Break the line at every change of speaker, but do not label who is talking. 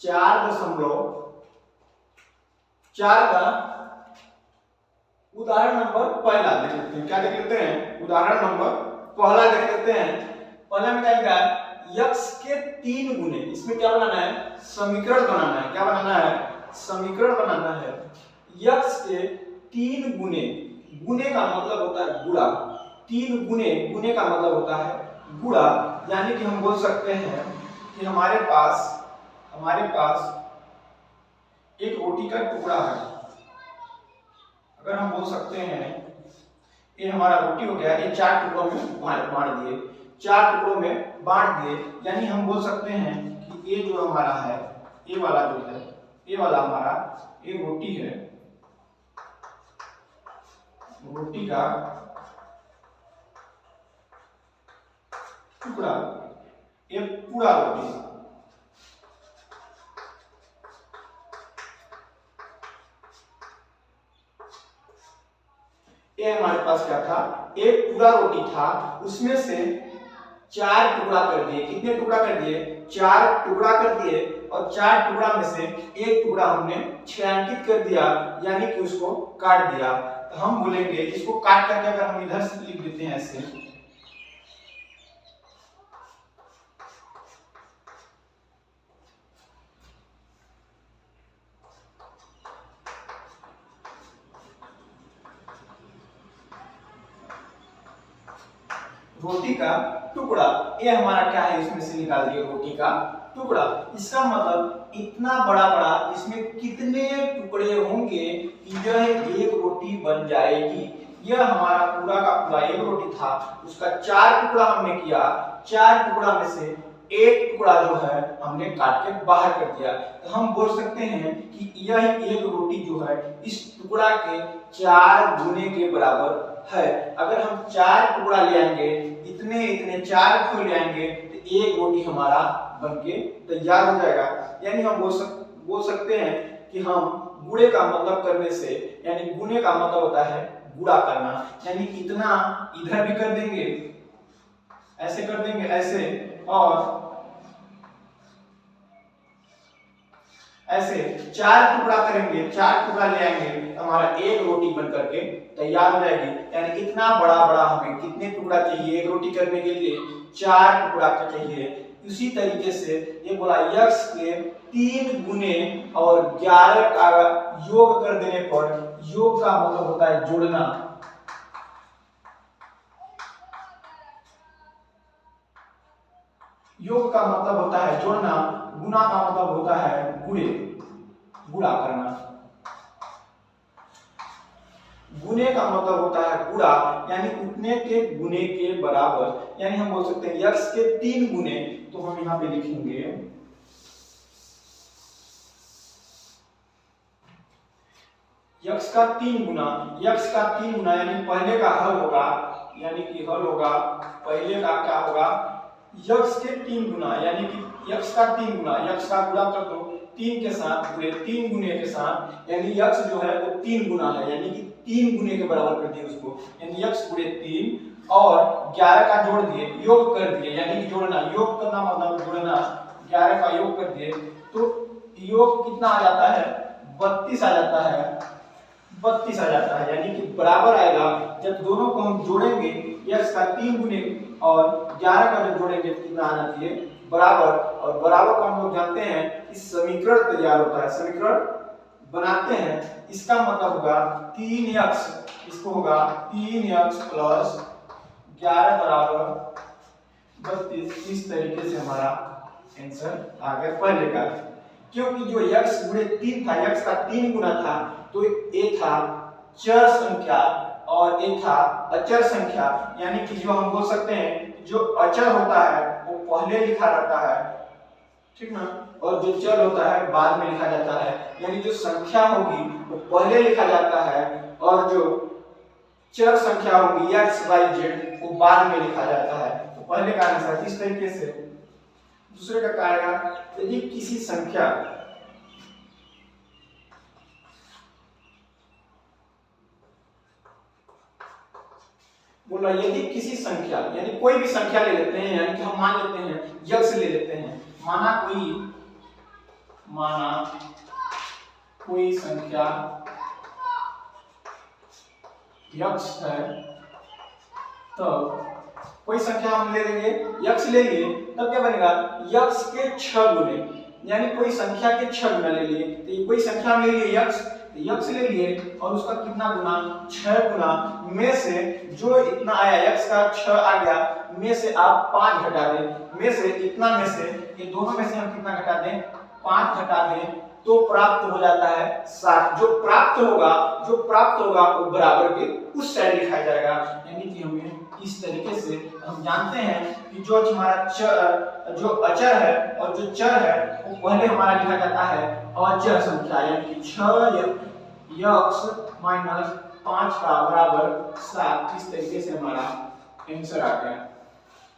4.4 का उदाहरण नंबर पहला देख लेते हैं। क्या देख लेते हैं? उदाहरण नंबर पहला देख लेते हैं। पहला में क्या लिखा है? x के 3 गुने। इसमें क्या बनाना है? समीकरण बनाना है। क्या बनाना है? समीकरण बनाना है। x के 3 गुने, गुने का मतलब होता है गुणा। 3 गुने, गुने का मतलब होता है गुणा। यानी कि हम बोल सकते हैं कि हमारे पास एक रोटी का टुकड़ा है। अगर हम बोल सकते हैं ये हमारा रोटी हो गया, ये 4 टुकड़ों में बांट दिए, 4 टुकड़ों में बांट दिए। यानी हम बोल सकते हैं कि ये जो हमारा है, ये वाला जो है, ये वाला हमारा ये रोटी है, रोटी का टुकड़ा, ये पूरा रोटी, ये हमारे पास क्या था? एक पूरा रोटी था, उसमें से 4 टुकड़ा कर दिए। कितने टुकड़ा कर दिए? 4 टुकड़ा कर दिए। और 4 टुकड़ा में से एक टुकड़ा हमने छायांकित कर दिया, यानी कि उसको काट दिया। तो हम बोलेंगे इसको काट करके अगर हम इधर से लिख देते हैं ऐसे, रोटी का टुकड़ा, ये हमारा क्या है? इसमें से निकाल दिए रोटी का टुकड़ा। इसका मतलब इतना बड़ा बड़ा इसमें कितने टुकड़े होंगे कि यह एक रोटी बन जाएगी। यह हमारा पूरा का पूरा एक रोटी था, उसका 4 टुकड़ा हमने किया। 4 टुकड़ा में से एक टुकड़ा जो है हमने काट के बाहर कर दिया। तो हम बोल सकते हैं कि यह एक रोटी जो है इस टुकड़ा के 4 गुने के बराबर है। अगर हम 4 टुकड़ा ले आएंगे, इतने 4 को ले आएंगे, तो एक रोटी हमारा बनके तैयार हो जाएगा। यानी हम बोल सकते हैं कि हम गुणे का मतलब करने से, यानी गुणे का मतलब होता है गुणा करना। यानी इतना इधर भी कर देंगे, ऐसे कर देंगे, ऐसे, और ऐसे 4 टुकड़ा करेंगे, 4 टुकड़ा ले आएंगे, तो हमारा एक रोटी बन करके तैयार हो जाएगी। यानी इतना बड़ा बड़ा हमें कितने टुकड़ा चाहिए? एक रोटी करने के लिए 4 टुकड़ा का चाहिए। उसी तरीके से ये बोला x के 3 गुने और 11 का योग कर देने पर, योग का मतलब होता है जोड़ना, योग का मतलब होता है जोड़ना, गुणा का मतलब होता है गुणे, गुणा करना। गुणे का मतलब होता है गुणा, यानी उतने के गुणे के बराबर। यानी हम बोल सकते हैं x के 3 गुने, तो हम यहाँ पे लिखेंगे x का 3 गुना, x का 3 गुना, यानी पहले का हल होगा, यानी कि हल होगा पहले का क्या होगा? x के 3 गुना, यानी कि x का 3 गुना, x का गुणा कर दो 3 के साथ, पूरे 3 गुने के साथ, यानी x जो है वो 3 गुना है, यानी कि 3 गुने के बराबर कर दिए उसको, यानी x पूरे 3 और 11 का जोड़ दिए, योग कर दिए, यानी कि जोड़ना, योग करना मतलब जोड़ना, 11 का योग कर दिए, तो योग कितना आ जाता है? 32 आ जाता है, 32 आ जाता है। यानी कि बराबर आएगा, जब दोनों को हम जोड़ेंगे, x का 3 गुने और 11 का जब जोड़ेंगे तो कितना आना चाहिए? बराबर। और बराबर को हम लोग जानते हैं कि समीकरण तैयार होता है, समीकरण बनाते हैं। इसका मतलब होगा 3x, इसको होगा 3x प्लस 11 बराबर 32। इस तरीके से हमारा आंसर आ गया पहले का। क्योंकि जो x गुणे 3 था, x का 3 गुना था, तो ये था चर संख्या और ये था अचर संख्या। यानी कि जो हम बोल सकते हैं जो अचर होता है वो पहले लिखा रहता है, ठीक ना, और जो चर होता है बाद में लिखा जाता है। यानी जो संख्या होगी वो पहले लिखा जाता है और जो चर संख्या होगी x, y, z वो बाद में लिखा जाता है। तो पहले का आंसर इस तरीके से। दूसरे का क्या आएगा? यदि किसी संख्या बोला, यदि किसी संख्या, यानी कोई भी संख्या ले लेते हैं, यानी कि हम मान लेते हैं x ले लेते हैं, माना कोई संख्या x है, तो कोई संख्या हम ले लेंगे x ले लिए, तब क्या बनेगा x के 6 गुने, यानी कोई संख्या के 6 गुना ले लिए। तो ये कोई संख्या हम ले लिए x, x ले लिए और उसका कितना गुना 6 गुना, में से जो इतना आया x का 6 आ गया, में से आप 5 घटा दें, में से इतना, में से ये दोनों में से हम कितना घटा दें 5 घटा दें, तो प्राप्त हो जाता है 7। जो प्राप्त होगा वो बराबर के उस साइड लिखा जाएगा। यानी कि हमें इस तरीके से हम जानते हैं कि जो हमारा जो अचर है और जो चर है वो पहले हमारा लिखा जाता है अचर संख्या, यानी कि 6x - 5 का बराबर 7। इस तरीके से हमारा आंसर आ गया।